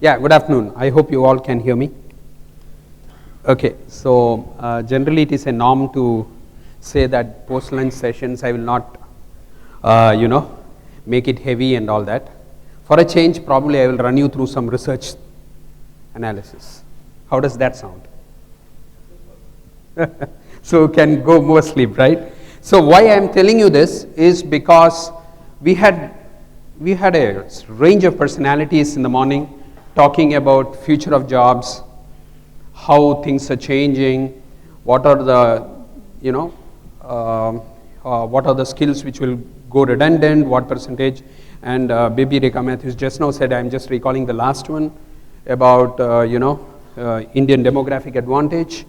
Yeah, good afternoon. I hope you all can hear me. Okay, so generally it is a norm to say that post-lunch sessions I will not, make it heavy and all that. For a change, probably I will run you through some research analysis. How does that sound? So you can go more sleep, right? So why I am telling you this is because we had a range of personalities in the morning talking about future of jobs, how things are changing, what are the, what are the skills which will go redundant, what percentage, and Bibi Rekha Matthews just now said, I'm just recalling the last one about, Indian demographic advantage,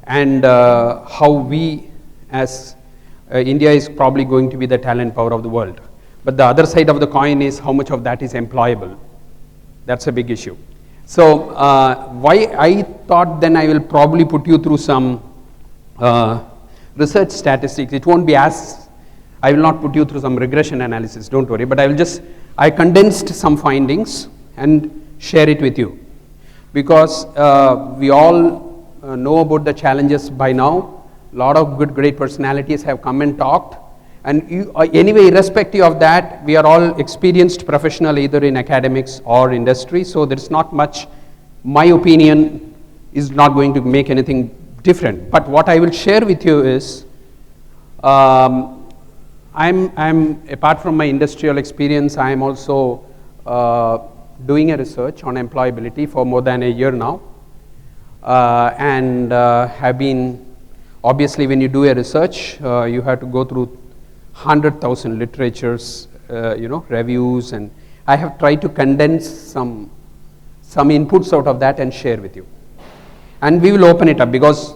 and how we as India is probably going to be the talent power of the world. But the other side of the coin is how much of that is employable. That's a big issue. So why I thought then I will probably put you through some research statistics. It won't be as, I will not put you through some regression analysis, don't worry, but I condensed some findings and share it with you. Because we all know about the challenges by now. A lot of great personalities have come and talked. And anyway, irrespective of that, we are all experienced professional either in academics or industry. So there's not much, my opinion is not going to make anything different. But what I will share with you is, I'm apart from my industrial experience, I am also doing a research on employability for more than a year now. And have been, obviously when you do a research, you have to go through 100,000 literatures, reviews, and I have tried to condense some inputs out of that and share with you. And we will open it up because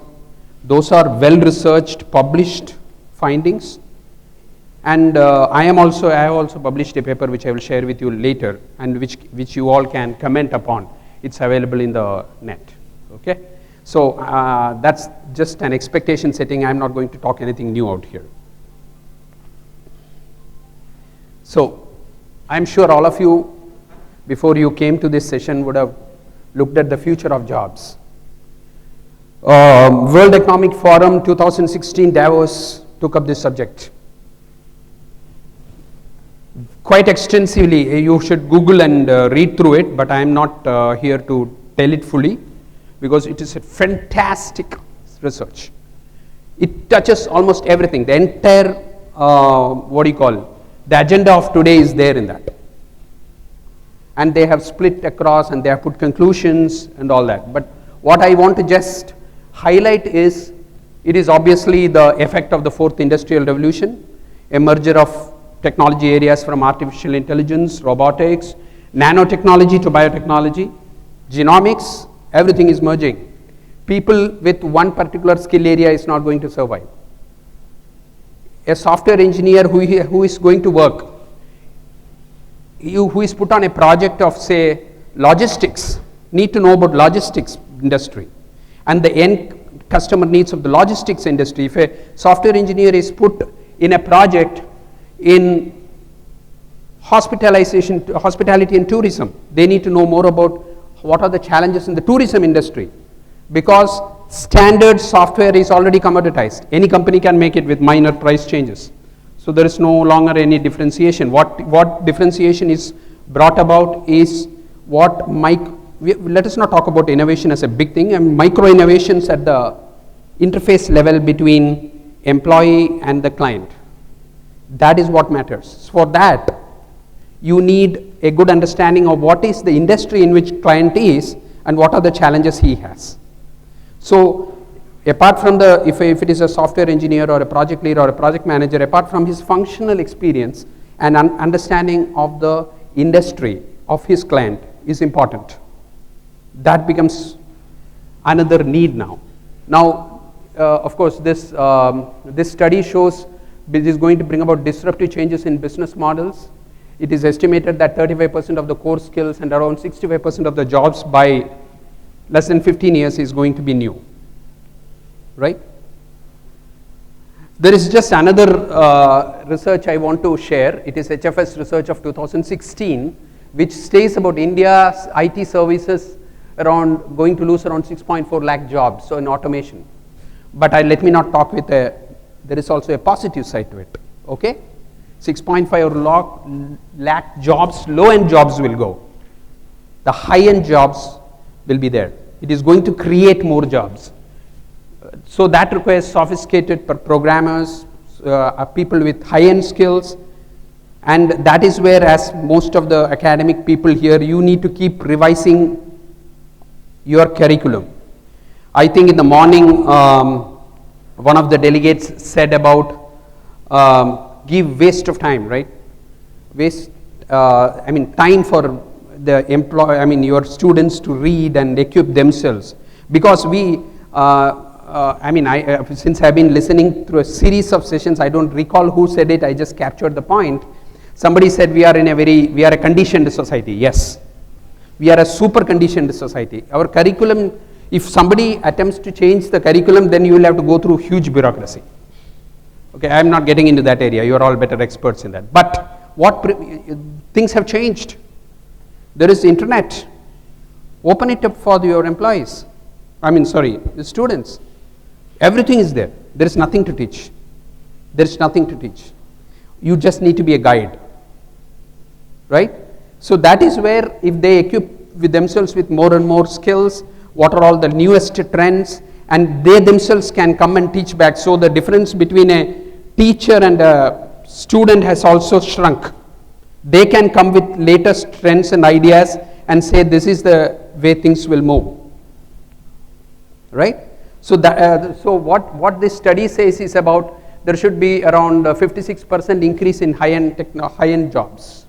those are well-researched, published findings. And I have also published a paper which I will share with you later, and which you all can comment upon. It's available in the net. Okay, so that's just an expectation setting. I'm not going to talk anything new out here. So I'm sure all of you, before you came to this session, would have looked at the future of jobs. World Economic Forum 2016 Davos took up this subject quite extensively. You should Google and read through it, but I am not here to tell it fully because it is a fantastic research. It touches almost everything. The entire, the agenda of today is there in that. And they have split across and they have put conclusions and all that. But what I want to just highlight is, it is obviously the effect of the fourth industrial revolution, a merger of technology areas from artificial intelligence, robotics, nanotechnology to biotechnology, genomics, everything is merging. People with one particular skill area is not going to survive. A software engineer who is going to work, who is put on a project of say logistics, need to know about logistics industry and the end customer needs of the logistics industry. If a software engineer is put in a project in hospitality and tourism, they need to know more about what are the challenges in the tourism industry, because standard software is already commoditized. Any company can make it with minor price changes. So there is no longer any differentiation. What differentiation is brought about is let us not talk about innovation as a big thing, and micro innovations at the interface level between employee and the client. That is what matters. For that, you need a good understanding of what is the industry in which client is and what are the challenges he has. So apart from if it is a software engineer or a project leader or a project manager, apart from his functional experience and understanding of the industry of his client is important. That becomes another need now. Now, of course, this study shows it is going to bring about disruptive changes in business models. It is estimated that 35% of the core skills and around 65% of the jobs by less than 15 years is going to be new, right? There is just another research I want to share. It is HFS Research of 2016, which says about India's IT services going to lose around 6.4 lakh jobs, so in automation. But let me not talk there is also a positive side to it, okay? 6.5 lakh jobs, low-end jobs will go. The high-end jobs will be there. It is going to create more jobs. So that requires sophisticated programmers, people with high-end skills, and that is where, as most of the academic people here, you need to keep revising your curriculum. I think in the morning, one of the delegates said about give waste of time, right? Time for the your students to read and equip themselves, because we. Since I've been listening through a series of sessions, I don't recall who said it, I just captured the point. Somebody said we are a conditioned society. Yes, we are a super conditioned society. Our curriculum, if somebody attempts to change the curriculum, then you will have to go through huge bureaucracy. Okay, I'm not getting into that area, you are all better experts in that. But things have changed. There is internet. Open it up for your employees. The students. Everything is there. There is nothing to teach. There is nothing to teach. You just need to be a guide, right? So that is where, if they equip with themselves with more and more skills, what are all the newest trends, and they themselves can come and teach back. So the difference between a teacher and a student has also shrunk. They can come with latest trends and ideas and say this is the way things will move, right? So what this study says is about there should be around 56% increase in high-end jobs.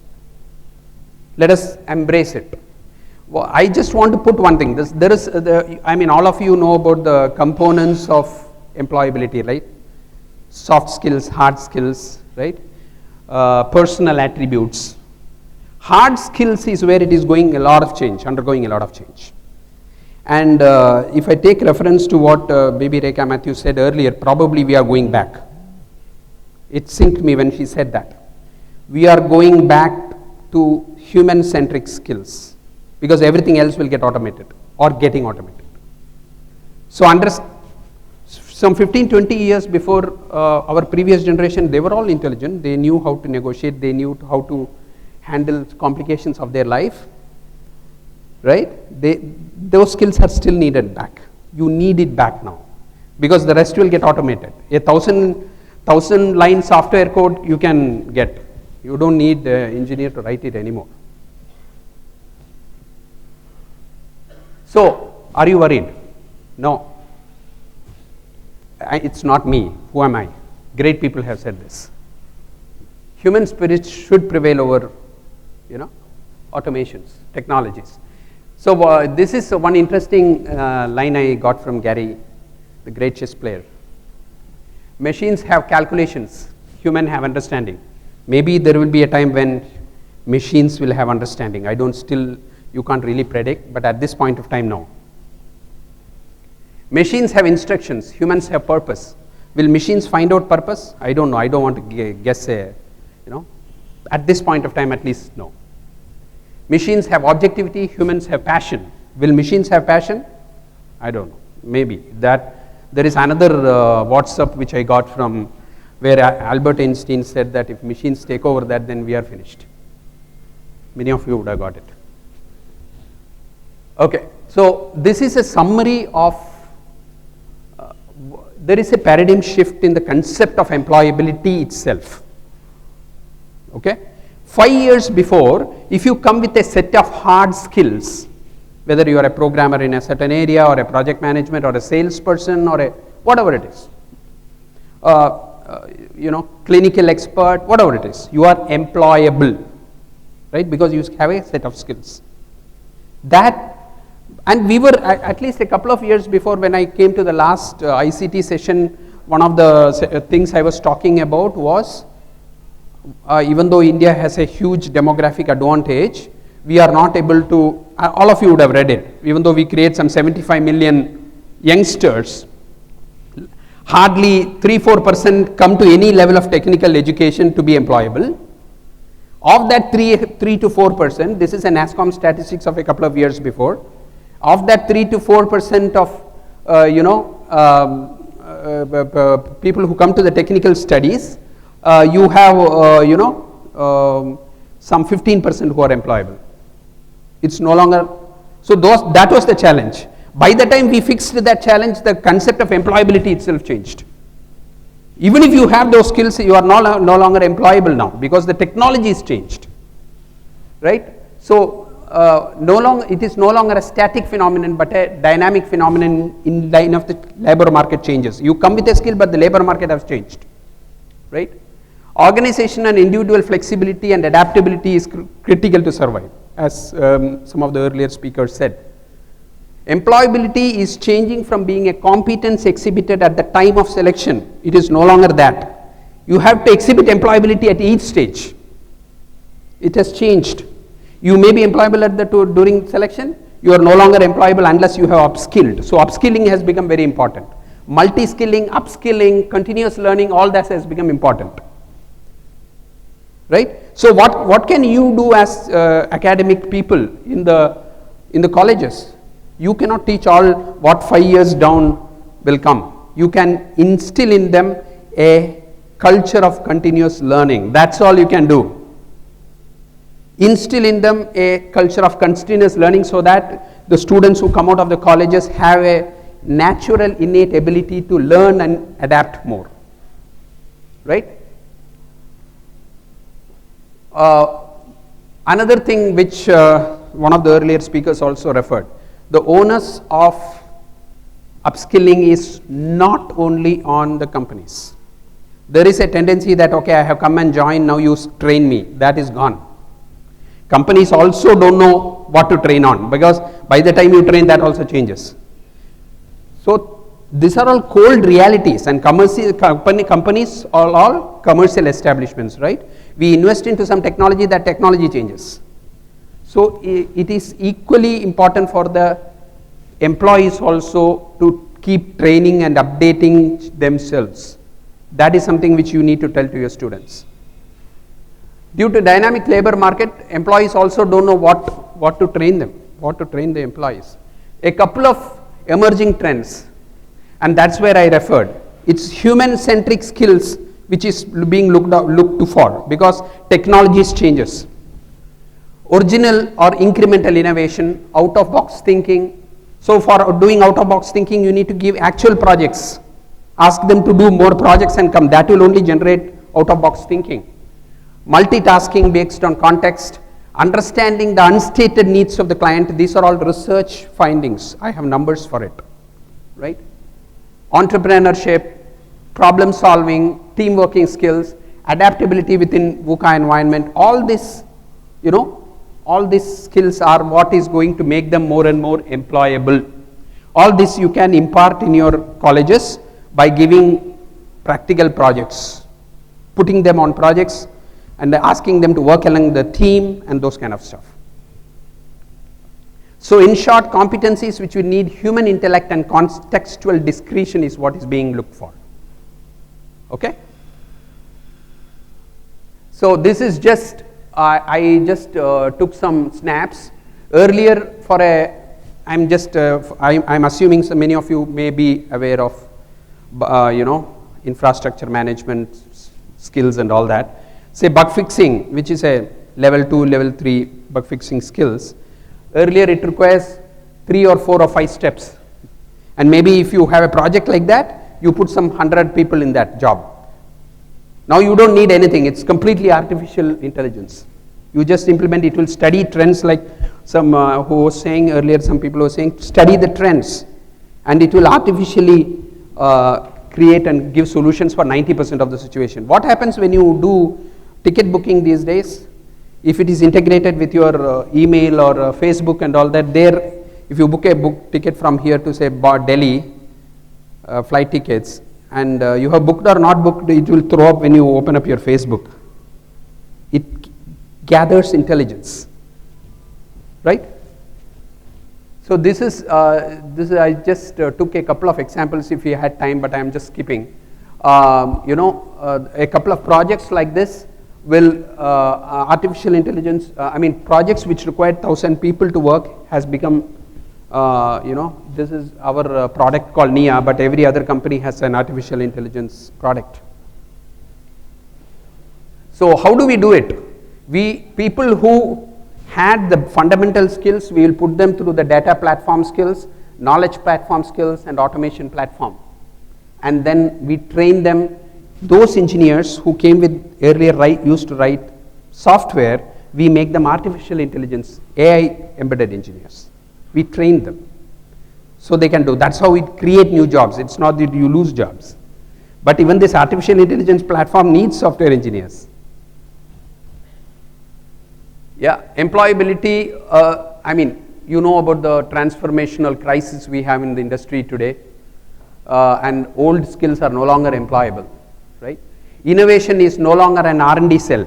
Let us embrace it. Well, I just want to put one thing. All of you know about the components of employability, right? Soft skills, hard skills, right? Personal attributes. Hard skills is where it is undergoing a lot of change. And if I take reference to what Baby Rekha Matthews said earlier, probably we are going back. It synced me when she said that. We are going back to human-centric skills, because everything else will get automated or getting automated. So some 15-20 years before our previous generation, they were all intelligent. They knew how to negotiate. They knew how to handle complications of their life. Right? Those skills are still needed back. You need it back now, because the rest will get automated. A 1,000 line software code you can get. You don't need an engineer to write it anymore. So, are you worried? No. It's not me. Who am I? Great people have said this. Human spirit should prevail over, automations, technologies. So this is one interesting line I got from Gary, the great chess player. Machines have calculations, humans have understanding. Maybe there will be a time when machines will have understanding. You can't really predict, but at this point of time, no. Machines have instructions, humans have purpose. Will machines find out purpose? I don't know. I don't want to guess. At this point of time, at least, no. Machines have objectivity, humans have passion. Will machines have passion? I don't know. Maybe. There is another WhatsApp which I got from where Albert Einstein said that if machines take over that, then we are finished. Many of you would have got it. Okay, so this is a summary of, there is a paradigm shift in the concept of employability itself. Okay. 5 years before, if you come with a set of hard skills, whether you are a programmer in a certain area or a project management or a salesperson or whatever it is, clinical expert, whatever it is, you are employable, right? Because you have a set of skills. And we were, at least a couple of years before, when I came to the last ICT session, one of the things I was talking about was, even though India has a huge demographic advantage, we are not able to, all of you would have read it, even though we create some 75 million youngsters, hardly 3-4% come to any level of technical education to be employable. Of that 3 to 4%, this is a NASSCOM statistics of a couple of years before. Of that 3 to 4% of people who come to the technical studies, you have some 15% who are employable. It's no longer, so that was the challenge. By the time we fixed that challenge, the concept of employability itself changed. Even if you have those skills, you are no longer employable now because the technology is changed, right? So it is no longer a static phenomenon but a dynamic phenomenon in line of the labor market changes. You come with a skill but the labor market has changed, right? Organization and individual flexibility and adaptability is critical to survive, as some of the earlier speakers said. Employability is changing from being a competence exhibited at the time of selection. It is no longer that. You have to exhibit employability at each stage. It has changed. You may be employable during selection. You are no longer employable unless you have upskilled. So upskilling has become very important. Multi-skilling, upskilling, continuous learning, all that has become important. Right? So what can you do as academic people in the colleges? You cannot teach all what 5 years down will come. You can instill in them a culture of continuous learning. That's all you can do. Instill in them a culture of continuous learning so that the students who come out of the colleges have a natural innate ability to learn and adapt more. Right? Another thing which one of the earlier speakers also referred, the onus of upskilling is not only on the companies. There is a tendency that, okay, I have come and joined, now you train me. That is gone. Companies also don't know what to train on because by the time you train, that also changes. So these are all cold realities, and companies are all commercial establishments, right? We invest into some technology, that technology changes. So it is equally important for the employees also to keep training and updating themselves. That is something which you need to tell to your students. Due to dynamic labor market, employees also don't know what to train them, what to train the employees. A couple of emerging trends, and that's where I referred. It's human-centric skills which is being looked for because technology changes. Original or incremental innovation, out-of-box thinking. So for doing out-of-box thinking, you need to give actual projects. Ask them to do more projects and come. That will only generate out-of-box thinking. Multitasking based on context. Understanding the unstated needs of the client. These are all research findings. I have numbers for it. Right? Entrepreneurship, problem solving, team working skills, adaptability within VUCA environment. All this, all these skills are what is going to make them more and more employable. All this you can impart in your colleges by giving practical projects, putting them on projects and asking them to work along the team and those kind of stuff. So in short, competencies which we need human intellect and contextual discretion is what is being looked for. Okay? So this is just, I just took some snaps. Earlier for I'm assuming so many of you may be aware of, infrastructure management skills and all that. Say bug fixing, which is a level 2, level 3 bug fixing skills. Earlier it requires 3 or 4 or 5 steps. And maybe if you have a project like that, you put some 100 people in that job. Now you don't need anything, it's completely artificial intelligence. You just implement, it will study trends like some who was saying earlier, some people were saying, study the trends and it will artificially create and give solutions for 90% of the situation. What happens when you do ticket booking these days? If it is integrated with your email or Facebook and all that, there, if you book a ticket from here to say Delhi, flight tickets, and you have booked or not booked, it will throw up when you open up your Facebook. It gathers intelligence, right? So this is I just took a couple of examples if we had time, but I am just skipping. A couple of projects like this will artificial intelligence, projects which require 1,000 people to work has become, this is our product called Thhe, but every other company has an artificial intelligence product. So how do we do it? People who had the fundamental skills, we will put them through the data platform skills, knowledge platform skills, and automation platform. And then we train them, those engineers who came with earlier used to write software, we make them artificial intelligence, AI embedded engineers. We train them. So they can do, that's how we create new jobs. It's not that you lose jobs. But even this artificial intelligence platform needs software engineers. Yeah, employability, you know about the transformational crisis we have in the industry today, and old skills are no longer employable, right? Innovation is no longer an R&D cell.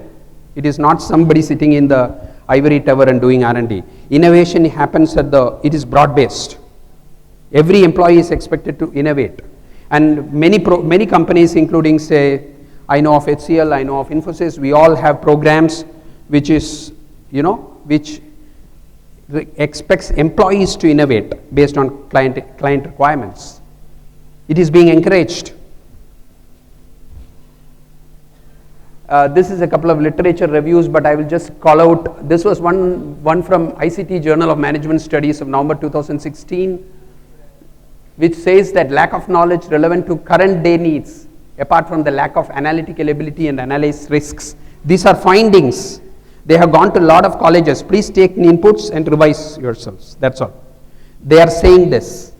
It is not somebody sitting in the ivory tower and doing R&D. Innovation happens it is broad-based. Every employee is expected to innovate. And many companies, including, say, I know of HCL, I know of Infosys, we all have programs which is, which expects employees to innovate based on client requirements. It is being encouraged. This is a couple of literature reviews, but I will just call out, this was one from ICT Journal of Management Studies of November 2016, which says that lack of knowledge relevant to current day needs, apart from the lack of analytical ability and analyze risks. These are findings. They have gone to a lot of colleges. Please take inputs and revise yourselves. That's all. They are saying this.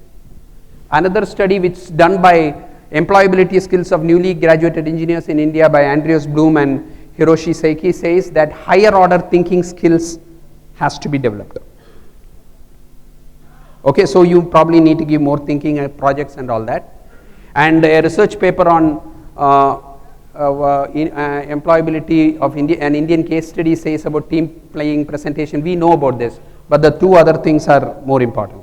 Another study which is done by employability skills of newly graduated engineers in India by Andreas Bloom and Hiroshi Seiki says that higher order thinking skills has to be developed. Okay, so you probably need to give more thinking projects and all that. And a research paper on employability of an Indian case study says about team playing presentation. We know about this, but the two other things are more important.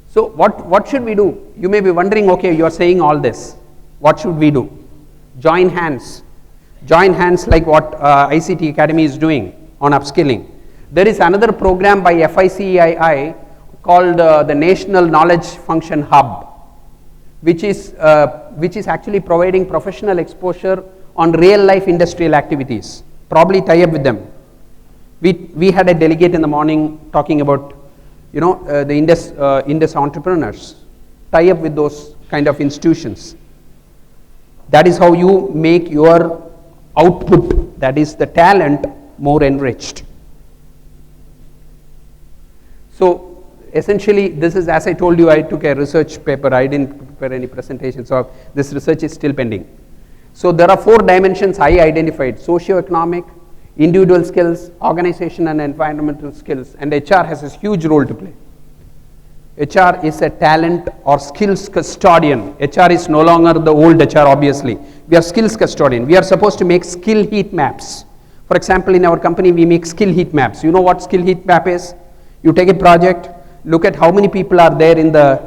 So what should we do? You may be wondering, okay, you are saying all this. What should we do? Join hands. Join hands like what ICT Academy is doing on upskilling. There is another program by FICCI called the National Knowledge Function Hub, which is actually providing professional exposure on real life industrial activities. Probably tie up with them. We had a delegate in the morning talking about the Indus entrepreneurs. Tie up with those kind of institutions. That is how you make your output, that is the talent, more enriched. So essentially this is, as I told you, I took a research paper. I didn't prepare any presentation, so this research is still pending. So there are 4 dimensions I identified: socio-economic, individual skills, organization and environmental skills, and HR has a huge role to play. HR is a talent or skills custodian. HR is no longer the old HR, obviously. We are skills custodian. We are supposed to make skill heat maps. For example, in our company, we make skill heat maps. You know what skill heat map is? You take a project, look at how many people are there in the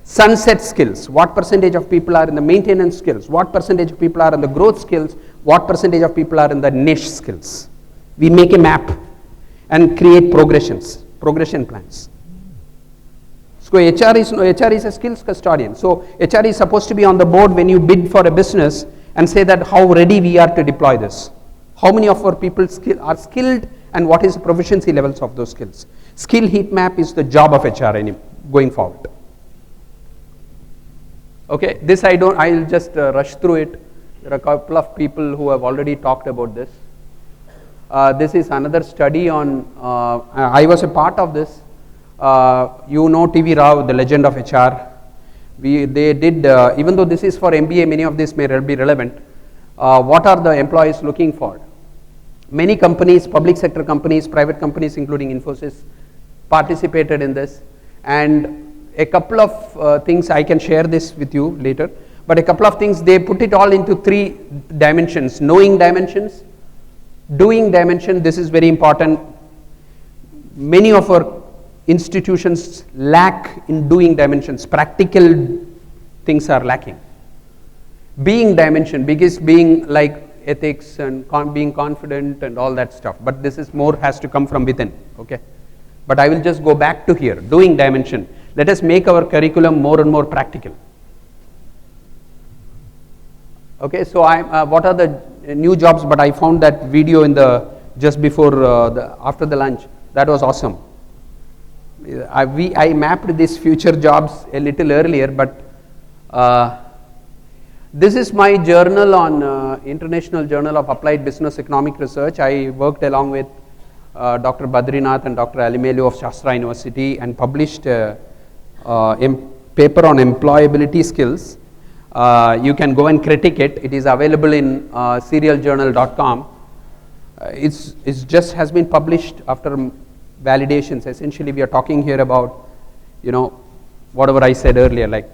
sunset skills, what percentage of people are in the maintenance skills, what percentage of people are in the growth skills, what percentage of people are in the niche skills. We make a map and create progression plans. So HR is a skills custodian. So HR is supposed to be on the board when you bid for a business and say that how ready we are to deploy this. How many of our people are skilled and what is the proficiency levels of those skills. Skill heat map is the job of HR going forward. Okay, this I'll just rush through it. There are a couple of people who have already talked about this. This is another study on, I was a part of this. You know TV Rao, the legend of HR. They did, even though this is for MBA, many of this may be relevant. What are the employees looking for? Many companies, public sector companies, private companies including Infosys participated in this, and a couple of things, I can share this with you later, but a couple of things, they put it all into 3 dimensions: knowing dimensions, doing dimension. This is very important. Many of our institutions lack in doing dimensions. Practical things are lacking. Being dimension, biggest being like ethics and being confident and all that stuff. But this is more has to come from within. Okay. But I will just go back to here, doing dimension. Let us make our curriculum more and more practical. Okay, so what are the new jobs? But I found that video in the just before after the lunch. That was awesome. I mapped these future jobs a little earlier, but this is my journal on International Journal of Applied Business Economic Research. I worked along with Dr. Badrinath and Dr. Alimelu of Shastra University and published a paper on employability skills. You can go and critique it. It is available in serialjournal.com. It's just has been published after validations. Essentially, we are talking here about, whatever I said earlier, like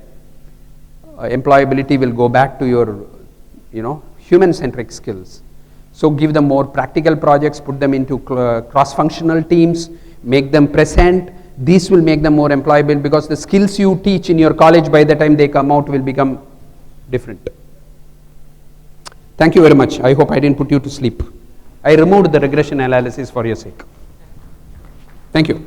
employability will go back to your, human-centric skills. So give them more practical projects, put them into cross-functional teams, make them present. These will make them more employable because the skills you teach in your college by the time they come out will become different. Thank you very much. I hope I didn't put you to sleep. I removed the regression analysis for your sake. Thank you.